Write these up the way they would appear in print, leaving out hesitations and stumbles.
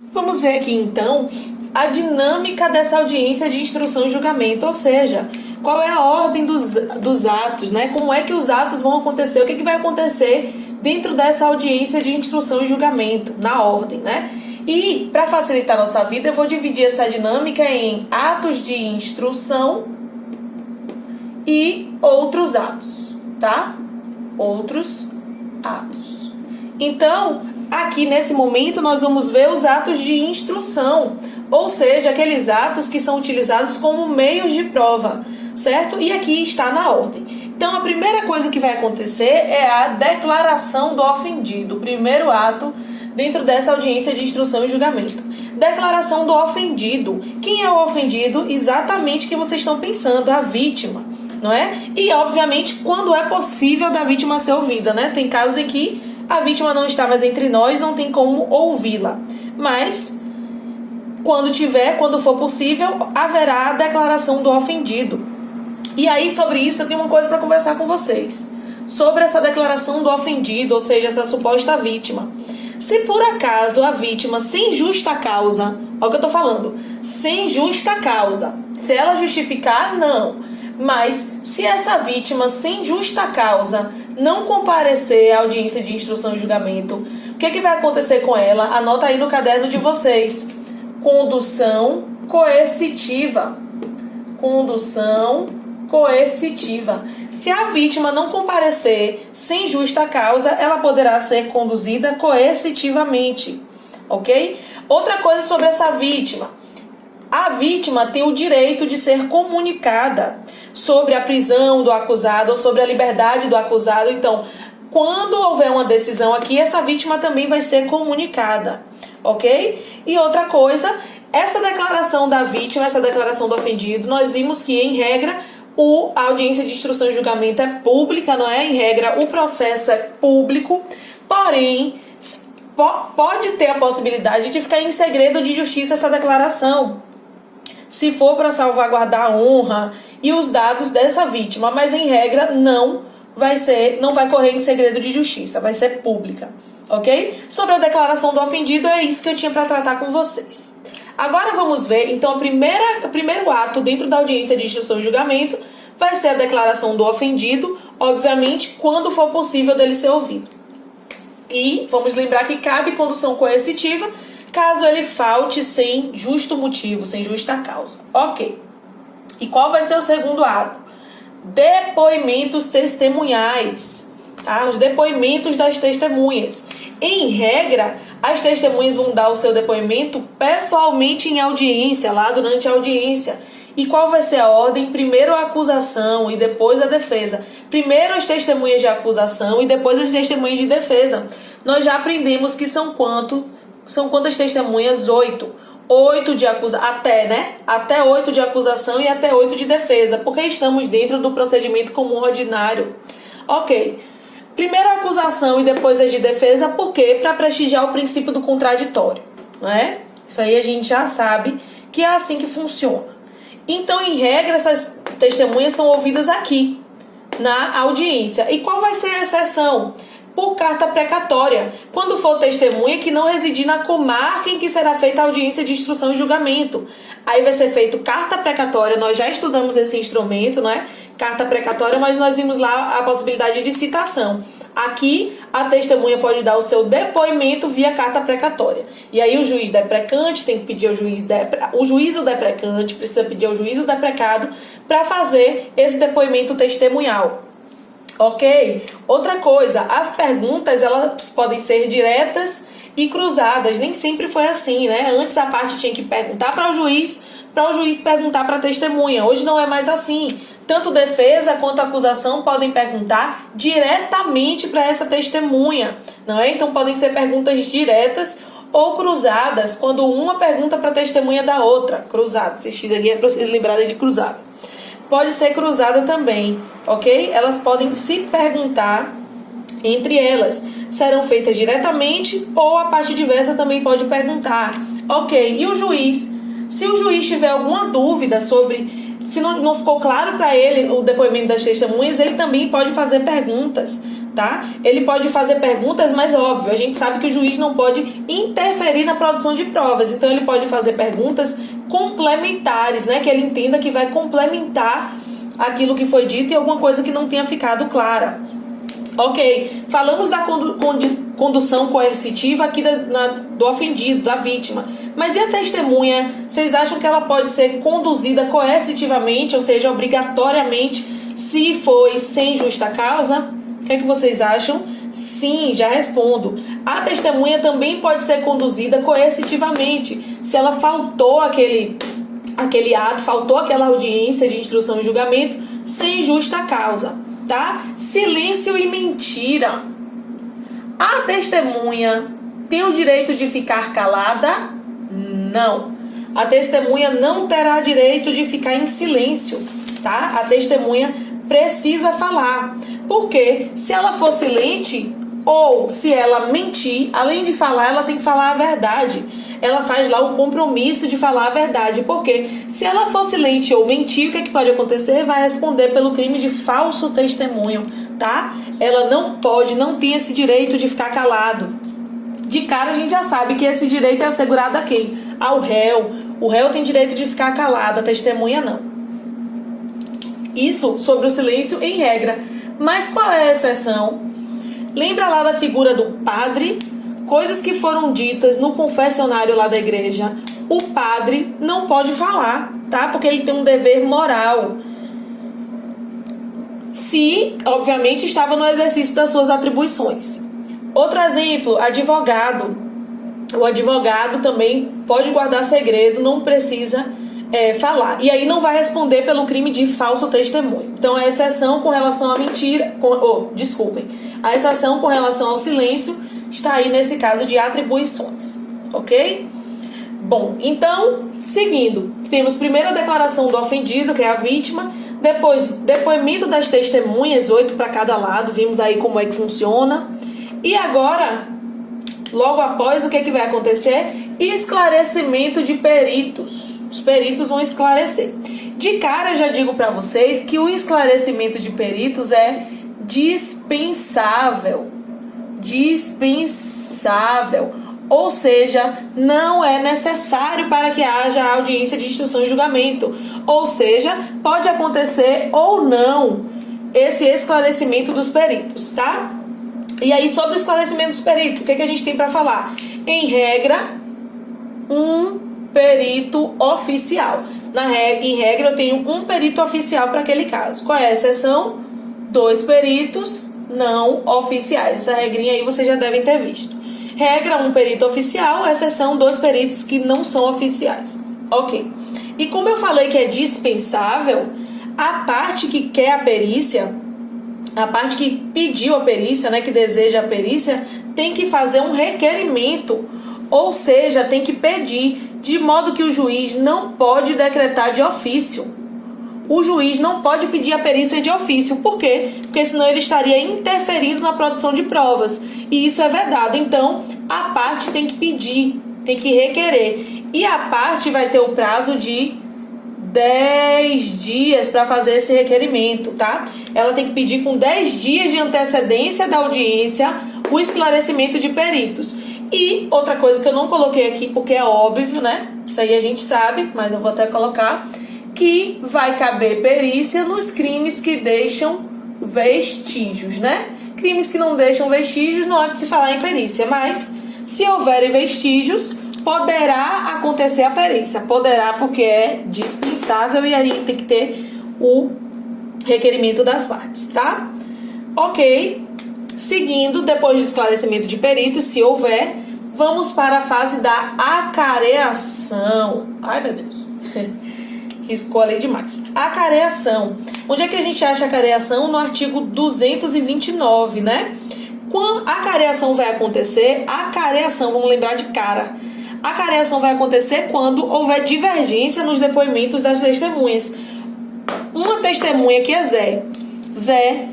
Vamos ver aqui, então, a dinâmica dessa audiência de instrução e julgamento, ou seja, qual é a ordem dos atos, né? Como é que os atos vão acontecer, o que vai acontecer dentro dessa audiência de instrução e julgamento, na ordem, né? E, para facilitar a nossa vida, eu vou dividir essa dinâmica em atos de instrução e outros atos, tá? Outros atos. Então, aqui nesse momento nós vamos ver os atos de instrução, ou seja, aqueles atos que são utilizados como meios de prova, certo? E aqui está na ordem. Então, a primeira coisa que vai acontecer é a declaração do ofendido, o primeiro ato dentro dessa audiência de instrução e julgamento. Declaração do ofendido. Quem é o ofendido? Exatamente o que vocês estão pensando, a vítima, não é? E, obviamente, quando é possível da vítima ser ouvida, né? Tem casos em que a vítima não está mais entre nós, não tem como ouvi-la. Mas, quando for possível, haverá a declaração do ofendido. E aí, sobre isso, eu tenho uma coisa para conversar com vocês. Sobre essa declaração do ofendido, ou seja, essa suposta vítima. Se por acaso a vítima, sem justa causa, olha o que eu estou falando, sem justa causa, se ela justificar, não. Mas, se essa vítima, sem justa causa, não comparecer à audiência de instrução e julgamento, o que vai acontecer com ela? Anota aí no caderno de vocês. Condução coercitiva. Condução coercitiva. Se a vítima não comparecer sem justa causa, ela poderá ser conduzida coercitivamente, ok? Outra coisa sobre essa vítima. A vítima tem o direito de ser comunicada sobre a prisão do acusado ou sobre a liberdade do acusado. Então, quando houver uma decisão aqui, essa vítima também vai ser comunicada, ok? E outra coisa, essa declaração da vítima, essa declaração do ofendido, nós vimos que, em regra, a audiência de instrução e julgamento é pública, não é? Em regra, o processo é público, porém, pode ter a possibilidade de ficar em segredo de justiça essa declaração, se for para salvaguardar a honra e os dados dessa vítima, mas em regra não vai correr em segredo de justiça, vai ser pública, ok? Sobre a declaração do ofendido, é isso que eu tinha para tratar com vocês. Agora vamos ver, então, o primeiro ato dentro da audiência de instrução e julgamento vai ser a declaração do ofendido, obviamente, quando for possível dele ser ouvido. E vamos lembrar que cabe condução coercitiva, caso ele falte sem justo motivo, sem justa causa. Ok. E qual vai ser o segundo ato? Depoimentos testemunhais. Tá? Os depoimentos das testemunhas. Em regra, as testemunhas vão dar o seu depoimento pessoalmente em audiência, lá durante a audiência. E qual vai ser a ordem? Primeiro a acusação e depois a defesa. Primeiro as testemunhas de acusação e depois as testemunhas de defesa. Nós já aprendemos que são quantas testemunhas? 8. 8 de acusação, até 8 de acusação e até 8 de defesa, porque estamos dentro do procedimento comum ordinário. Ok. Primeiro a acusação e depois as de defesa, por quê? Para prestigiar o princípio do contraditório, não é? Isso aí a gente já sabe que é assim que funciona. Então, em regra, essas testemunhas são ouvidas aqui, na audiência. E qual vai ser a exceção? Por carta precatória, quando for testemunha que não residir na comarca em que será feita a audiência de instrução e julgamento. Aí vai ser feito carta precatória, nós já estudamos esse instrumento, não é? Carta precatória, mas nós vimos lá a possibilidade de citação. Aqui, a testemunha pode dar o seu depoimento via carta precatória. E aí o juiz deprecante tem que pedir ao juiz o juízo deprecante precisa pedir ao juízo deprecado para fazer esse depoimento testemunhal. Ok? Outra coisa, as perguntas elas podem ser diretas e cruzadas. Nem sempre foi assim, né? Antes a parte tinha que perguntar para o juiz perguntar para a testemunha. Hoje não é mais assim. Tanto defesa quanto acusação podem perguntar diretamente para essa testemunha, não é? Então podem ser perguntas diretas ou cruzadas, quando uma pergunta para a testemunha da outra. Cruzada, esse X aqui é para vocês lembrarem de cruzada. Pode ser cruzada também, ok? Elas podem se perguntar entre elas. Serão feitas diretamente ou a parte diversa também pode perguntar. Ok, e o juiz? Se o juiz tiver alguma dúvida se não ficou claro para ele o depoimento das testemunhas, ele também pode fazer perguntas, tá? Ele pode fazer perguntas, mas óbvio, a gente sabe que o juiz não pode interferir na produção de provas, então ele pode fazer perguntas complementares, né? Que ele entenda que vai complementar aquilo que foi dito e alguma coisa que não tenha ficado clara. Ok, falamos da condução coercitiva aqui do ofendido, da vítima. Mas e a testemunha? Vocês acham que ela pode ser conduzida coercitivamente, ou seja, obrigatoriamente, se foi sem justa causa? O que é que vocês acham? Sim, já respondo. A testemunha também pode ser conduzida coercitivamente. Se ela faltou aquele ato, faltou aquela audiência de instrução e julgamento sem justa causa, tá? Silêncio e mentira. A testemunha tem o direito de ficar calada? Não. A testemunha não terá direito de ficar em silêncio, tá? A testemunha precisa falar. Porque se ela for silente ou se ela mentir, além de falar, ela tem que falar a verdade. Ela faz lá o compromisso de falar a verdade. Porque se ela for silente ou mentir, o que é que pode acontecer? Vai responder pelo crime de falso testemunho, tá? Ela não pode, não tem esse direito de ficar calado. De cara a gente já sabe que esse direito é assegurado a quem? Ao réu. O réu tem direito de ficar calado, a testemunha não. Isso sobre o silêncio em regra. Mas qual é a exceção? Lembra lá da figura do padre? Coisas que foram ditas no confessionário lá da igreja. O padre não pode falar, tá? Porque ele tem um dever moral. Se, obviamente, estava no exercício das suas atribuições. Outro exemplo, advogado. O advogado também pode guardar segredo, não precisa falar. E aí não vai responder pelo crime de falso testemunho. Então, a exceção com relação à mentira... A exceção com relação ao silêncio está aí nesse caso de atribuições. Ok? Bom, então, seguindo. Temos primeiro a declaração do ofendido, que é a vítima. Depois, depoimento das testemunhas, 8 para cada lado. Vimos aí como é que funciona. E agora, logo após, o que é que vai acontecer? Esclarecimento de peritos. Os peritos vão esclarecer. De cara, já digo para vocês que o esclarecimento de peritos é dispensável. Dispensável. Ou seja, não é necessário para que haja audiência de instrução e julgamento. Ou seja, pode acontecer ou não esse esclarecimento dos peritos, tá? E aí, sobre o esclarecimento dos peritos, o que é que a gente tem para falar? Em regra, um perito oficial. Em regra, eu tenho um perito oficial para aquele caso. Qual é a exceção? 2 peritos não oficiais. Essa regrinha aí vocês já devem ter visto. Regra, um perito oficial, exceção, 2 peritos que não são oficiais. Ok. E como eu falei que é dispensável, a parte que quer a perícia, a parte que pediu a perícia, né, que deseja a perícia, tem que fazer um requerimento. Ou seja, tem que pedir, de modo que o juiz não pode decretar de ofício. O juiz não pode pedir a perícia de ofício. Por quê? Porque senão ele estaria interferindo na produção de provas. E isso é vedado. Então, a parte tem que pedir, tem que requerer. E a parte vai ter o prazo de 10 dias para fazer esse requerimento, tá? Ela tem que pedir com 10 dias de antecedência da audiência o esclarecimento de peritos. E outra coisa que eu não coloquei aqui, porque é óbvio, né? Isso aí a gente sabe, mas eu vou até colocar, que vai caber perícia nos crimes que deixam vestígios, né? Crimes que não deixam vestígios não há de se falar em perícia, mas se houverem vestígios, poderá acontecer a perícia. Poderá porque é dispensável e aí tem que ter o requerimento das partes, tá? Ok. Seguindo, depois do esclarecimento de peritos, se houver, vamos para a fase da acareação. Ai, meu Deus. Riscou a lei de Max. Acareação. Onde é que a gente acha a acareação? No artigo 229, né? Quando a acareação vai acontecer, vamos lembrar de cara. A acareação vai acontecer quando houver divergência nos depoimentos das testemunhas. Uma testemunha que é Zé,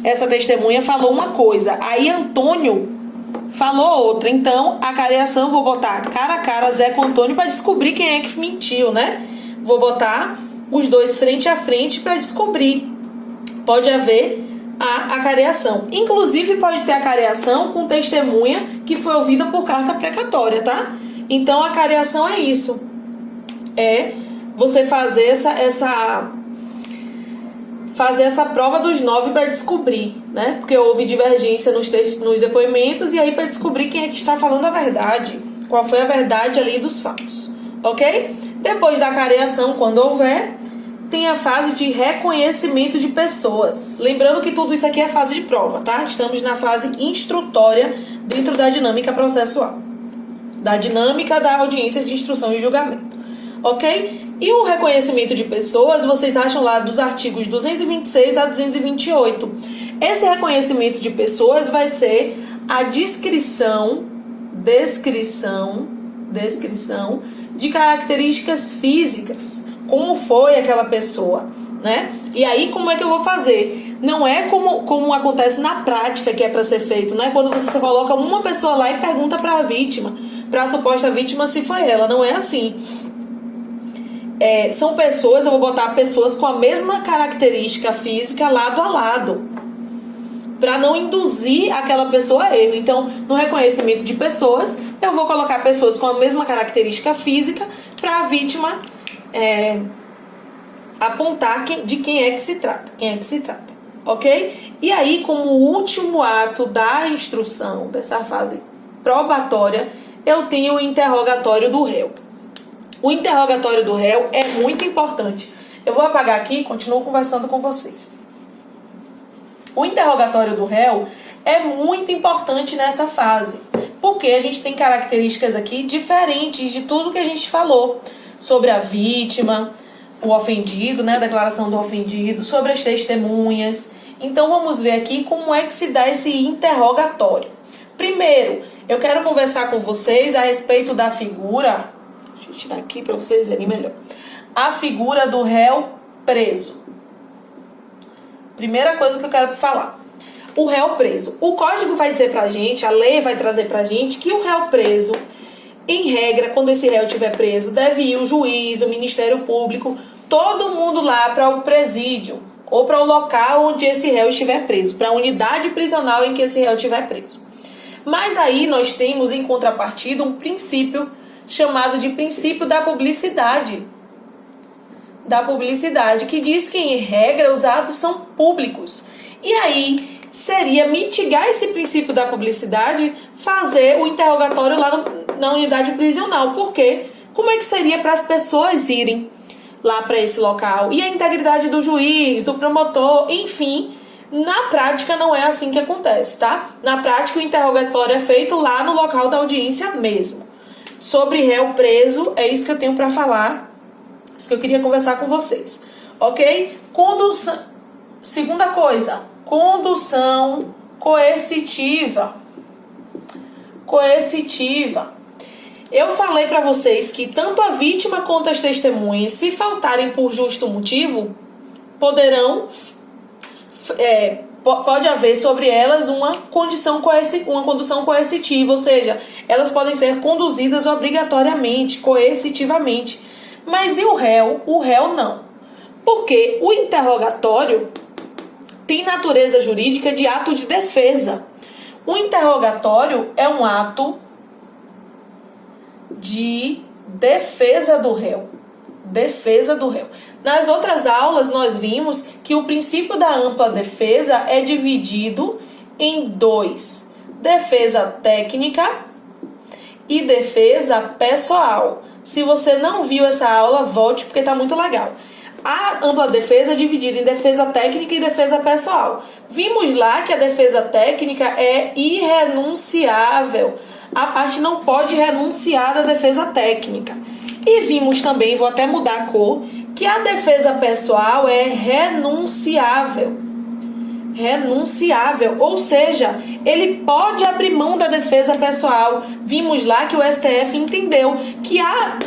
essa testemunha falou uma coisa, aí Antônio falou outra. Então, a acareação, vou botar cara a cara Zé com Antônio para descobrir quem é que mentiu, né? Vou botar os dois frente a frente para descobrir. Pode haver a acareação. Inclusive pode ter acareação com testemunha que foi ouvida por carta precatória, tá? Então a acareação é isso. É você fazer essa prova dos 9 para descobrir, né? Porque houve divergência nos depoimentos e aí para descobrir quem é que está falando a verdade, qual foi a verdade ali dos fatos, ok? Depois da acareação, quando houver, tem a fase de reconhecimento de pessoas. Lembrando que tudo isso aqui é fase de prova, tá? Estamos na fase instrutória dentro da dinâmica processual, da dinâmica da audiência de instrução e julgamento, ok? E o reconhecimento de pessoas, vocês acham lá dos artigos 226 a 228. Esse reconhecimento de pessoas vai ser a descrição de características físicas, como foi aquela pessoa, né? E aí, como é que eu vou fazer? Não é como acontece na prática que é para ser feito, né? Quando você coloca uma pessoa lá e pergunta para a vítima, para a suposta vítima, se foi ela. Não é assim. São pessoas, eu vou botar pessoas com a mesma característica física lado a lado, para não induzir aquela pessoa a erro. Então, no reconhecimento de pessoas, eu vou colocar pessoas com a mesma característica física para a vítima apontar de quem é que se trata, ok? E aí, como último ato da instrução, dessa fase probatória, eu tenho o interrogatório do réu. O interrogatório do réu é muito importante. Eu vou apagar aqui e continuo conversando com vocês. O interrogatório do réu é muito importante nessa fase, porque a gente tem características aqui diferentes de tudo que a gente falou sobre a vítima, o ofendido, né, a declaração do ofendido, sobre as testemunhas. Então vamos ver aqui como é que se dá esse interrogatório. Primeiro, eu quero conversar com vocês a respeito da figura. Deixa eu tirar aqui para vocês verem melhor. A figura do réu preso. Primeira coisa que eu quero falar. O réu preso. O código vai dizer pra gente, a lei vai trazer pra gente que o réu preso, em regra, quando esse réu estiver preso, deve ir o juiz, o Ministério Público, todo mundo lá para o presídio ou para o local onde esse réu estiver preso, para a unidade prisional em que esse réu estiver preso. Mas aí nós temos em contrapartida um princípio chamado de princípio da publicidade. Que diz que, em regra, os atos são públicos. E aí seria mitigar esse princípio da publicidade, fazer o interrogatório lá na unidade prisional. Por quê? Como é que seria para as pessoas irem lá para esse local? E a integridade do juiz, do promotor, enfim, na prática não é assim que acontece, tá? Na prática o interrogatório é feito lá no local da audiência mesmo. Sobre réu preso, é isso que eu tenho para falar, isso que eu queria conversar com vocês, ok? Condução, segunda coisa, condução coercitiva. Eu falei para vocês que tanto a vítima quanto as testemunhas, se faltarem por justo motivo, pode haver sobre elas uma condução coercitiva, ou seja, elas podem ser conduzidas obrigatoriamente, coercitivamente. Mas e o réu? O réu não. Porque o interrogatório tem natureza jurídica de ato de defesa. O interrogatório é um ato de defesa do réu. Nas outras aulas nós vimos que o princípio da ampla defesa é dividido em 2: defesa técnica e defesa pessoal. Se você não viu essa aula, volte porque está muito legal. A ampla defesa é dividida em defesa técnica e defesa pessoal. Vimos lá que a defesa técnica é irrenunciável. A parte não pode renunciar da defesa técnica. E vimos também, vou até mudar a cor, que a defesa pessoal é renunciável. Ou seja, ele pode abrir mão da defesa pessoal. Vimos lá que o STF entendeu que a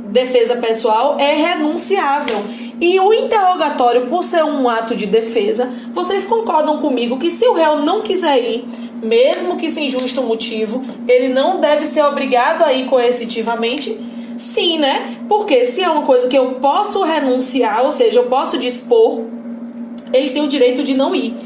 defesa pessoal é renunciável. E o interrogatório, por ser um ato de defesa, vocês concordam comigo que se o réu não quiser ir, mesmo que sem justo motivo, ele não deve ser obrigado a ir coercitivamente? Sim, né? Porque se é uma coisa que eu posso renunciar, ou seja, eu posso dispor, ele tem o direito de não ir.